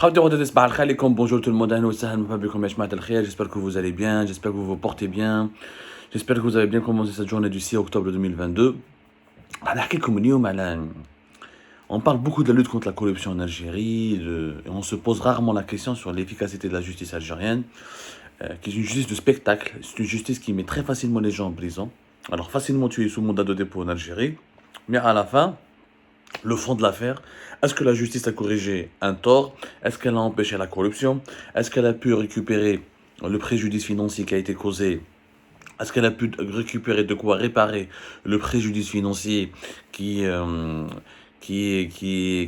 Bonjour tout le monde, j'espère que vous allez bien, j'espère que vous vous portez bien, j'espère que vous avez bien commencé cette journée du 6 octobre 2022. On parle beaucoup de la lutte contre la corruption en Algérie, et on se pose rarement la question sur l'efficacité de la justice algérienne, qui est une justice de spectacle, c'est une justice qui met très facilement les gens en prison. Alors facilement tu es sous mandat de dépôt en Algérie, mais à la fin, le fond de l'affaire, est-ce que la justice a corrigé un tort? Est-ce qu'elle a empêché la corruption? Est-ce qu'elle a pu récupérer le préjudice financier qui a été causé? Est-ce qu'elle a pu récupérer de quoi réparer le préjudice financier qui, euh, qui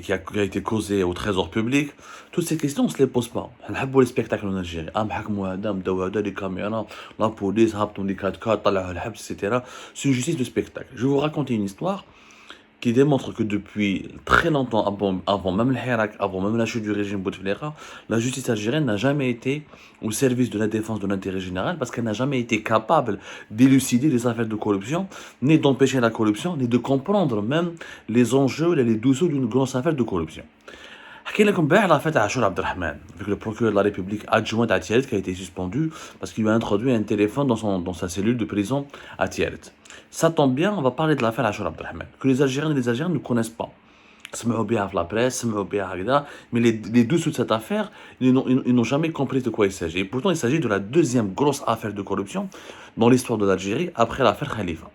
a été causé au trésor public? Toutes ces questions, on ne se les pose pas. On a les spectacles en Algérie. Les caméras, la police, les 4x4, etc. C'est une justice de spectacle. Je vais vous raconter une histoire qui démontre que depuis très longtemps, avant même le Hirak, avant même la chute du régime Bouteflika, la justice algérienne n'a jamais été au service de la défense de l'intérêt général parce qu'elle n'a jamais été capable d'élucider les affaires de corruption, ni d'empêcher la corruption, ni de comprendre même les enjeux et les dessous d'une grosse affaire de corruption. حكي لكم بقى على فتح عاشور عبد الرحمن avec le procureur de la République adjoint à Tiaret qui a été suspendu parce qu'il lui a introduit un téléphone dans sa cellule de prison à Tiaret. Ça tombe bien, on va parler de l'affaire Achour Abdelrahman, que les Algériens et les Algériens ne connaissent pas. سمعوا بها في la presse, سمعوا بها هكذا, mais les dessous de cette affaire, ils n'ont jamais compris de quoi il s'agit. Et pourtant, il s'agit de la deuxième grosse affaire de corruption dans l'histoire de l'Algérie après l'affaire Khalifa.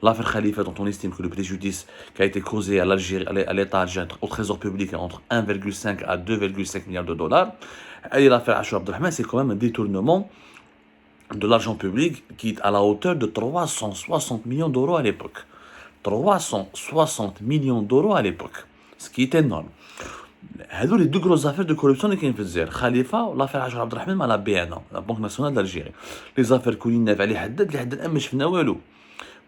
L'affaire Khalifa, dont on estime que le préjudice qui a été causé à l'Algérie, à l'État algérien, au trésor public, est entre 1,5 à 2,5 milliards de dollars. Et l'affaire Achour Abdelrahman, c'est quand même un détournement de l'argent public qui est à la hauteur de 360 millions d'euros à l'époque. 360 millions d'euros à l'époque, ce qui est énorme. هذو les deux grosses affaires de corruption اللي كاين في الجزائر خليفه والافير عاشور عبد الرحمن مع لا بي ان لا بنك ناسيونال d'Algérie. Les affaires كلنا عليه حداد اللي حداد ما شفنا والو.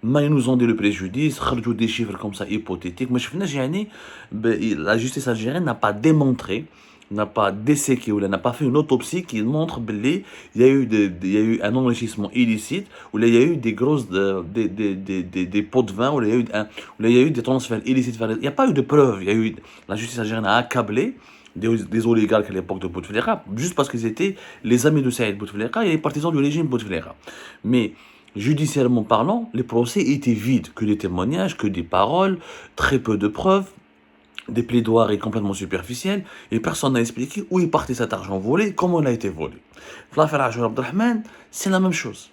ما ils nous ont dit le préjudice, خرجوا des chiffres comme ça hypothétiques, ما شفناش يعني la justice algérienne n'a pas démontré, n'a pas disséqué ou n'a pas fait une autopsie qui montre qu'il y a eu un enrichissement illicite, ou il y a eu des grosses des pots de vin, ou il y a eu des transferts illicites. Il n'y a pas eu de preuves. Il y a eu, la justice algérienne a accablé des oligarques à l'époque de Bouteflika, juste parce qu'ils étaient les amis de Saïd Bouteflika et les partisans du régime Bouteflika. Mais judiciairement parlant, les procès étaient vides, que des témoignages, que des paroles, très peu de preuves, des plaidoiries complètement superficielles, et personne n'a expliqué où est parti cet argent volé, comment il a été volé. L'affaire Achour Abdelrahman, c'est la même chose.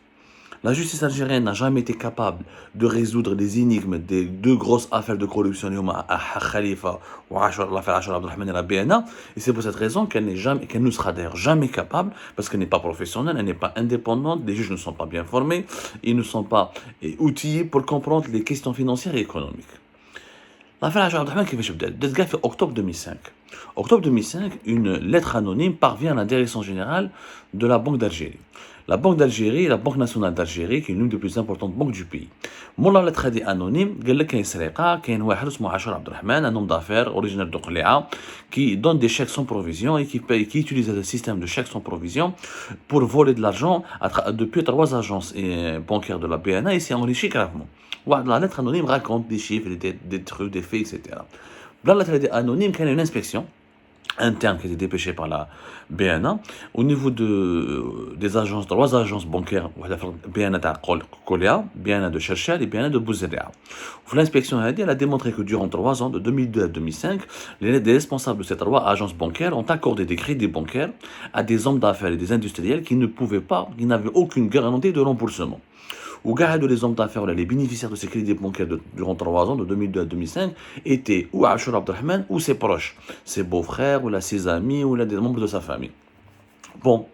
La justice algérienne n'a jamais été capable de résoudre les énigmes des deux grosses affaires de corruption, Khalifa ou l'affaire Achour Abdelrahman et la BNA, et c'est pour cette raison qu'elle ne sera d'ailleurs jamais capable, parce qu'elle n'est pas professionnelle, elle n'est pas indépendante, les juges ne sont pas bien formés, ils ne sont pas outillés pour comprendre les questions financières et économiques. L'affaire Achour Abdelrahman qui fait octobre 2005. Octobre 2005, une lettre anonyme parvient à la direction générale de la Banque d'Algérie. La Banque d'Algérie, la Banque nationale d'Algérie, qui est l'une des plus importantes banques du pays. Mon la lettre est anonyme, قال لك كاين سرقة, كاين واحد اسمه عاشور عبد الرحمن, un homme d'affaires originaire de Qléa, qui donne des chèques sans provision et qui utilise le système de chèques sans provision pour voler de l'argent depuis 3 agences bancaires de la BNA et s'est enrichi gravement. La lettre anonyme raconte des chiffres, des trucs, des faits, etc. Dans la lettre anonyme, il y a une inspection interne qui a été dépêchée par la BNA au niveau des agences, 3 agences bancaires, BNA de Kolia, BNA de Cherchel et BNA de Bouzéria. L'inspection elle a démontré que durant 3 ans, de 2002 à 2005, les responsables de ces 3 agences bancaires ont accordé des crédits bancaires à des hommes d'affaires et des industriels qui n'avaient aucune garantie de remboursement. Où les hommes d'affaires, les bénéficiaires de ces crédits bancaires durant 3 ans, de 2002 à 2005, étaient ou Achour Abdelrahman ou ses proches, ses beaux-frères, ou ses amis, ou des membres de sa famille. Bon,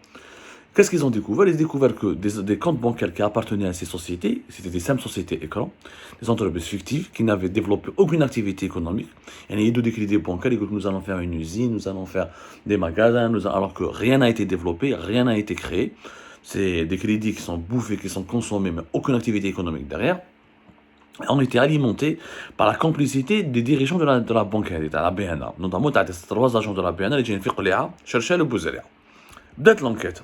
qu'est-ce qu'ils ont découvert? Ils ont découvert que des comptes bancaires qui appartenaient à ces sociétés, c'était des simples sociétés écran, des entreprises fictives qui n'avaient développé aucune activité économique. Il y a eu des crédits bancaires, ils disent que nous allons faire une usine, nous allons faire des magasins, alors que rien n'a été développé, rien n'a été créé. C'est des crédits qui sont bouffés, qui sont consommés, mais aucune activité économique derrière. On était alimentés par la complicité des dirigeants de la banque, de la BNA. Notamment, il y a 3 agents de la BNA qui ont cherché le Bouzéria. Dès l'enquête,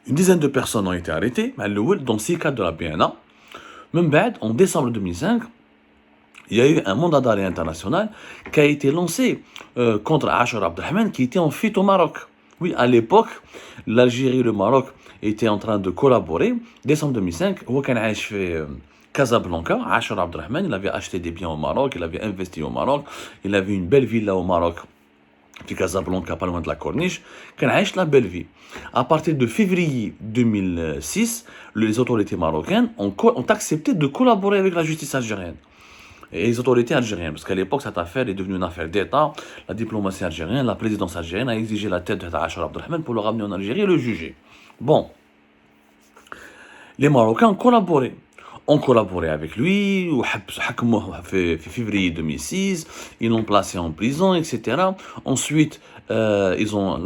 une dizaine de personnes ont été arrêtées, dont 6 cadres de la BNA. Même en décembre 2005, il y a eu un mandat d'arrêt international qui a été lancé contre Ashar Abdelrahman qui était en fuite au Maroc. Oui, à l'époque, l'Algérie et le Maroc étaient en train de collaborer. Décembre 2005, Wakan Aïch fait Casablanca. Ashar Abdelrahman, il avait acheté des biens au Maroc, il avait investi au Maroc, il avait une belle villa au Maroc. Puis Casablanca, pas loin de la Corniche, qu'on a la belle vie. À partir de février 2006, les autorités marocaines ont accepté de collaborer avec la justice algérienne et les autorités algériennes, parce qu'à l'époque, cette affaire est devenue une affaire d'État. La diplomatie algérienne, la présidence algérienne a exigé la tête de Ashar Abdelrahman pour le ramener en Algérie et le juger. Bon, les Marocains ont collaboré. On collaborait avec lui, février 2006, ils l'ont placé en prison, etc. Ensuite, ils ont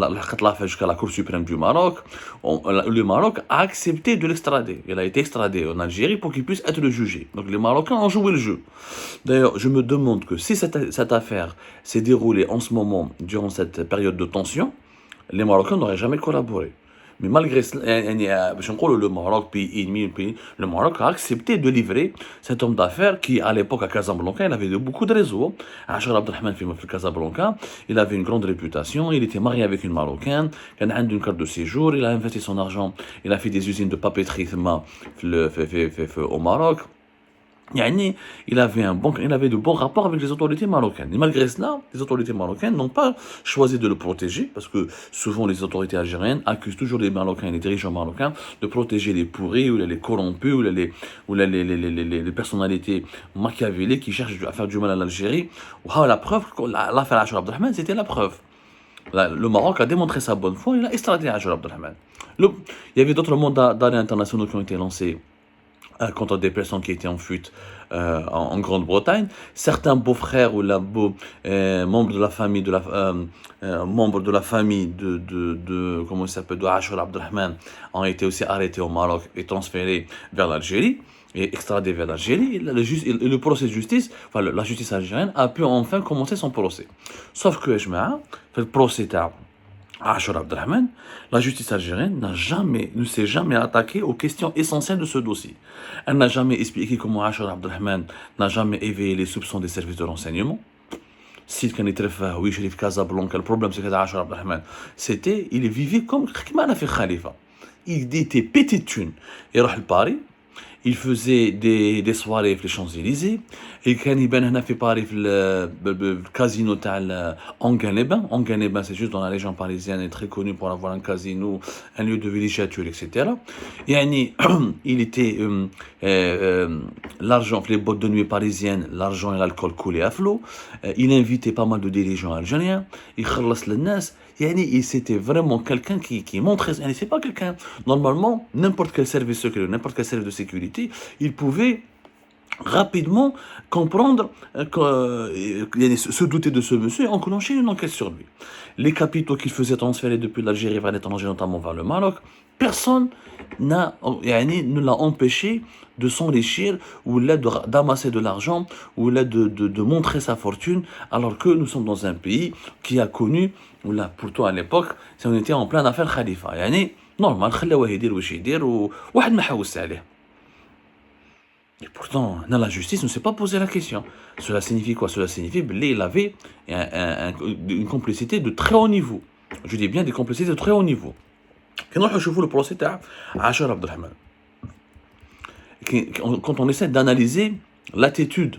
fait jusqu'à la Cour suprême du Maroc. Le Maroc a accepté de l'extrader. Il a été extradé en Algérie pour qu'il puisse être jugé. Donc les Marocains ont joué le jeu. D'ailleurs, je me demande que si cette affaire s'est déroulée en ce moment, durant cette période de tension, les Marocains n'auraient jamais collaboré. Mais malgré cela, le Maroc, pays ennemi, le Maroc a accepté de livrer cet homme d'affaires qui, à l'époque, à Casablanca, il avait beaucoup de réseaux. Ashar Abdelrahman في Casablanca, il avait une grande réputation, il était marié avec une Marocaine, il a une carte de séjour, il a investi son argent, il a fait des usines de papeterie au Maroc. Il avait de bons rapports avec les autorités marocaines. Et malgré cela, les autorités marocaines n'ont pas choisi de le protéger, parce que souvent les autorités algériennes accusent toujours les Marocains, les dirigeants marocains, de protéger les pourris, ou les corrompus, ou les personnalités machiavéliques qui cherchent à faire du mal à l'Algérie. La preuve, l'affaire Ashar Abdelrahman, c'était la preuve. Le Maroc a démontré sa bonne foi, il a extradé Ashar Abdelrahman. Il y avait d'autres mandats d'arrêt internationaux qui ont été lancés contre des personnes qui étaient en fuite en Grande-Bretagne. Certains beaux-frères ou membres de la famille comment il s'appelle, de Ashar Abdelrahman ont été aussi arrêtés au Maroc et transférés vers l'Algérie et extradés vers l'Algérie. Le procès de justice, la justice algérienne a pu enfin commencer son procès. Sauf que le procès Ashar Abdelrahman, la justice algérienne ne s'est jamais attaquée aux questions essentielles de ce dossier. Elle n'a jamais expliqué comment Ashar Abdelrahman n'a jamais éveillé les soupçons des services de renseignement. Si كان يترفه ويشري في Casablanca, le problème c'est que Ashar Abdelrahman, il vivait comme a fait Khalifa. Il était pété de thunes. Il allait à Paris, il faisait des soirées في les Champs-Élysées, et كان يبان هنا في Paris في le casino تاع Enghien-les-Bains. Enghien-les-Bains, c'est juste dans la région parisienne, est très connu pour avoir un casino, un lieu de villégiature, etc. Il était l'argent, les boîtes de nuit parisiennes, l'argent et l'alcool coulaient à flot. Il invitait pas mal de dirigeants algériens. Il خلص للناس. C'était vraiment quelqu'un qui montrait. C'est pas quelqu'un. Normalement, n'importe quel service secret, n'importe quel service de sécurité, il pouvait rapidement comprendre, se douter de ce monsieur et enclencher une enquête sur lui. Les capitaux qu'il faisait transférer depuis l'Algérie vers l'étranger, notamment vers le Maroc, personne ne l'a empêché de s'enrichir ou d'amasser de l'argent ou de montrer sa fortune, alors que nous sommes dans un pays qui a connu, ou là, pourtant à l'époque, si on était en pleine affaire Khalifa. Normal, خلوه يدير واش يدير وواحد ما حوس عليه. Et pourtant, la justice ne s'est pas posé la question. Cela signifie quoi? Cela signifie qu'il avait une complicité de très haut niveau. Je dis bien des complicités de très haut niveau. Quand on voit le procès d'Ashar Abdelrahman, quand on essaie d'analyser l'attitude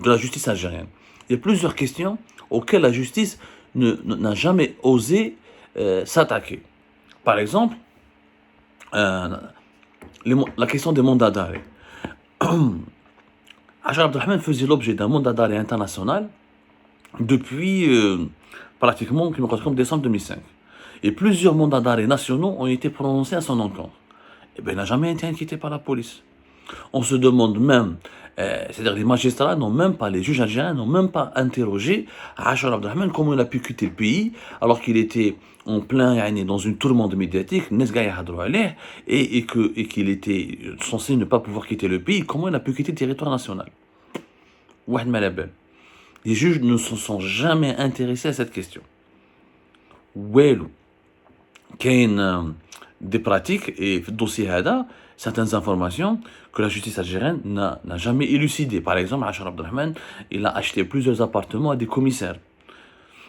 de la justice algérienne, il y a plusieurs questions auxquelles la justice n'a jamais osé s'attaquer. Par exemple, la question des mandats d'arrêt. Ashar Abdelrahman faisait l'objet d'un mandat d'arrêt international depuis pratiquement comme décembre 2005. Et plusieurs mandats d'arrêt nationaux ont été prononcés à son encontre. Et bien, il n'a jamais été inquiété par la police. On se demande même, c'est-à-dire les magistrats n'ont même pas, les juges algériens n'ont même pas interrogé Ashar Abdelrahman comment il a pu quitter le pays alors qu'il était en plein dans une tourmente médiatique, et qu'il était censé ne pas pouvoir quitter le pays. Comment il a pu quitter le territoire national? Les juges ne se sont jamais intéressés à cette question. Des pratiques, et le dossier Hada, certaines informations que la justice algérienne n'a jamais élucidées. Par exemple, Achar Abdelrahman, il a acheté plusieurs appartements à des commissaires.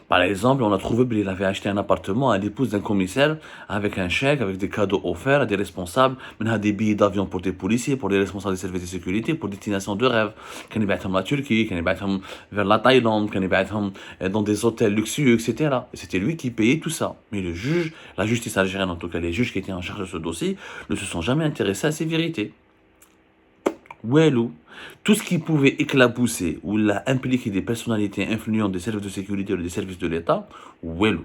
Par exemple, on a trouvé qu'il avait acheté un appartement à l'épouse d'un commissaire avec un chèque, avec des cadeaux offerts à des responsables, maintenant des billets d'avion pour des policiers, pour les responsables des services de sécurité, pour destination de rêve. Qu'on y la Turquie, qu'on y vers la Thaïlande, qu'on y dans des hôtels luxueux, etc. Et c'était lui qui payait tout ça. Mais le juge, la justice algérienne, en tout cas les juges qui étaient en charge de ce dossier, ne se sont jamais intéressés à ces vérités. Ouelou, tout ce qui pouvait éclabousser ou impliquer des personnalités influentes des services de sécurité ou des services de l'État, ouelou.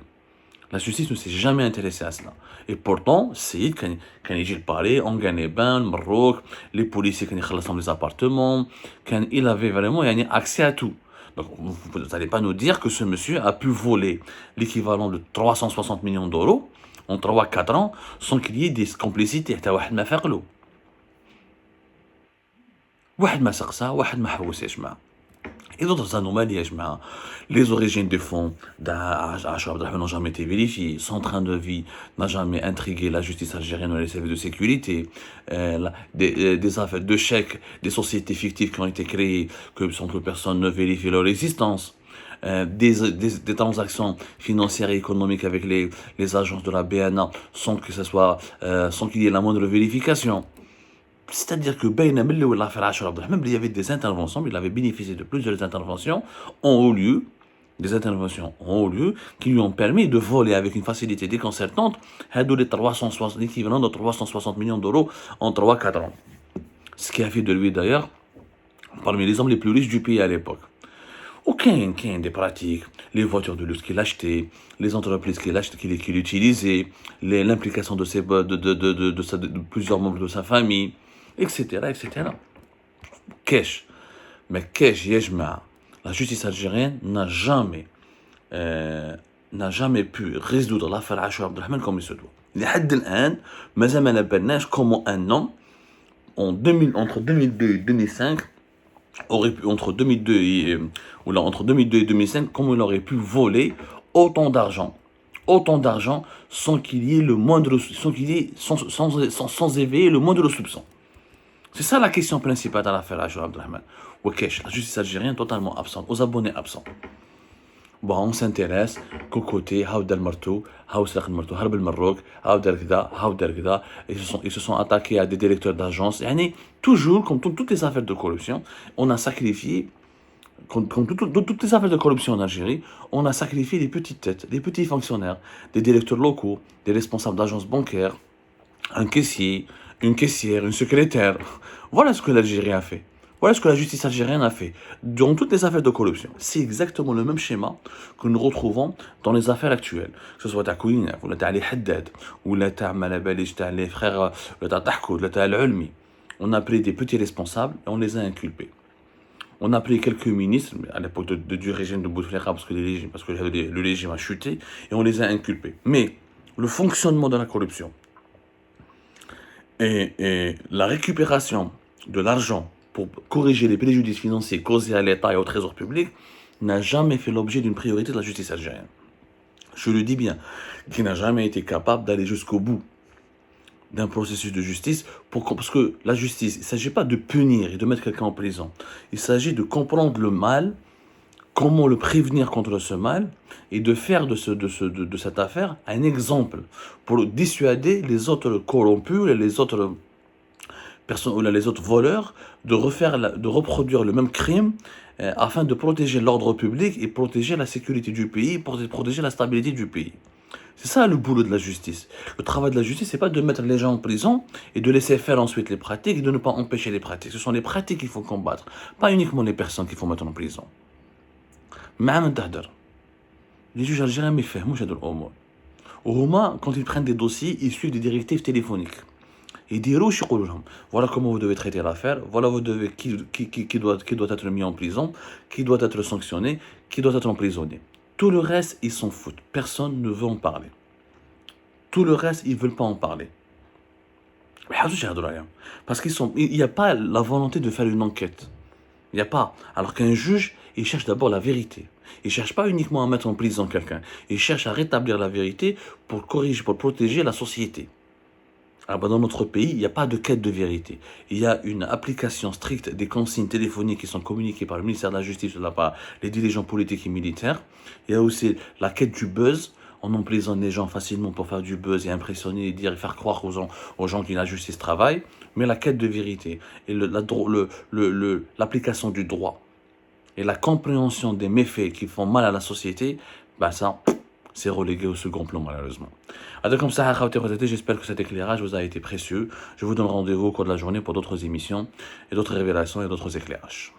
La justice ne s'est jamais intéressée à cela. Et pourtant, Saïd, quand il parlait, on gagnait bien, le Maroc, les policiers, quand ils dans les appartements, quand il avait vraiment accès à tout. Donc, vous n'allez pas nous dire que ce monsieur a pu voler l'équivalent de 360 millions d'euros en 3-4 ans sans qu'il y ait des complicités. واحد ما سقسا واحد ما حوس يا جماعه. Et d'autres anomalies, يا جماعه. Les origines des fonds d'Achar Abdelrahman n'ont jamais été vérifiées. Son train de vie n'a jamais intrigué la justice algérienne ou les services de sécurité. Des affaires de chèques, des sociétés fictives qui ont été créées sans que personne ne vérifie leur existence. Des transactions financières et économiques avec les agences de la BNA sans qu'il y ait la moindre vérification. C'est-à-dire que il y avait des interventions, il avait bénéficié de plusieurs interventions en haut lieu, qui lui ont permis de voler avec une facilité déconcertante l'équivalent de 360 millions d'euros en 3-4 ans. Ce qui a fait de lui d'ailleurs parmi les hommes les plus riches du pays à l'époque. Aucun des pratiques, les voitures de luxe qu'il achetait, les entreprises qu'il utilisait, l'implication de plusieurs membres de sa famille, etc. Kesh. Mais Kesh, Yejma, la justice algérienne n'a jamais pu résoudre l'affaire Achar Abdelrahman comme il se doit. لحد الآن مازال ما نبناش comment un homme entre 2002 et 2005 aurait pu, entre 2002 et 2005, comment il aurait pu voler autant d'argent sans qu'il y ait le moindre, sans éveiller le moindre soupçon. C'est ça la question principale dans l'affaire Achar Abdelrahman. La justice algérienne totalement absente, aux abonnés absents. Bon, on s'intéresse qu'au côté Haoudal Martou, Haousrak Martou, Harb el Maroc, Haoudal Gda, ils se sont attaqués à des directeurs d'agences. Et toujours, comme toutes les affaires de corruption, on a sacrifié, comme toutes les affaires de corruption en Algérie, on a sacrifié les petites têtes, les petits fonctionnaires, des directeurs locaux, des responsables d'agences bancaires, un caissier, une caissière, une secrétaire. Voilà ce que l'Algérie a fait. Voilà ce que la justice algérienne a fait dans toutes les affaires de corruption. C'est exactement le même schéma que nous retrouvons dans les affaires actuelles. Que ce soit à Kouinef, ou à Ali Haddad, ou à Malabalish, les frères, à Tahkoud, à Al-Ulmi. On a pris des petits responsables et on les a inculpés. On a pris quelques ministres, à l'époque du régime de Bouteflika, parce que le régime a chuté, et on les a inculpés. Mais le fonctionnement de la corruption et la récupération de l'argent pour corriger les préjudices financiers causés à l'État et au trésor public n'a jamais fait l'objet d'une priorité de la justice algérienne. Je le dis bien, qui n'a jamais été capable d'aller jusqu'au bout d'un processus de justice, parce que la justice, il ne s'agit pas de punir et de mettre quelqu'un en prison. Il s'agit de comprendre le mal, comment le prévenir contre ce mal, et de faire de cette affaire un exemple pour dissuader les autres corrompus et les autres personnes ou les autres voleurs de reproduire le même crime afin de protéger l'ordre public et protéger la sécurité du pays, protéger la stabilité du pays. C'est ça le boulot de la justice. Le travail de la justice, c'est pas de mettre les gens en prison et de laisser faire ensuite les pratiques et de ne pas empêcher les pratiques. Ce sont les pratiques qu'il faut combattre, pas uniquement les personnes qu'il faut mettre en prison. Les juges algériens ne font pas. Quand ils prennent des dossiers, ils suivent des directives téléphoniques. Ils disent voilà comment vous devez traiter l'affaire, voilà qui doit être mis en prison, qui doit être sanctionné, qui doit être emprisonné. Tout le reste, ils s'en foutent. Personne ne veut en parler. Tout le reste, ils ne veulent pas en parler. Parce qu'il n'y a pas la volonté de faire une enquête. Il n'y a pas. Alors qu'un juge, il cherche d'abord la vérité. Il ne cherche pas uniquement à mettre en prison quelqu'un. Il cherche à rétablir la vérité pour corriger, pour protéger la société. Ah bah dans notre pays, il n'y a pas de quête de vérité. Il y a une application stricte des consignes téléphoniques qui sont communiquées par le ministère de la Justice, par les dirigeants politiques et militaires. Il y a aussi la quête du buzz. On emprisonne les gens facilement pour faire du buzz et impressionner et dire et faire croire aux gens que la justice travaille. Mais la quête de vérité et l'application du droit et la compréhension des méfaits qui font mal à la société, bah ça, c'est relégué au second plan malheureusement. Alors comme ça, j'espère que cet éclairage vous a été précieux. Je vous donne rendez-vous au cours de la journée pour d'autres émissions et d'autres révélations et d'autres éclairages.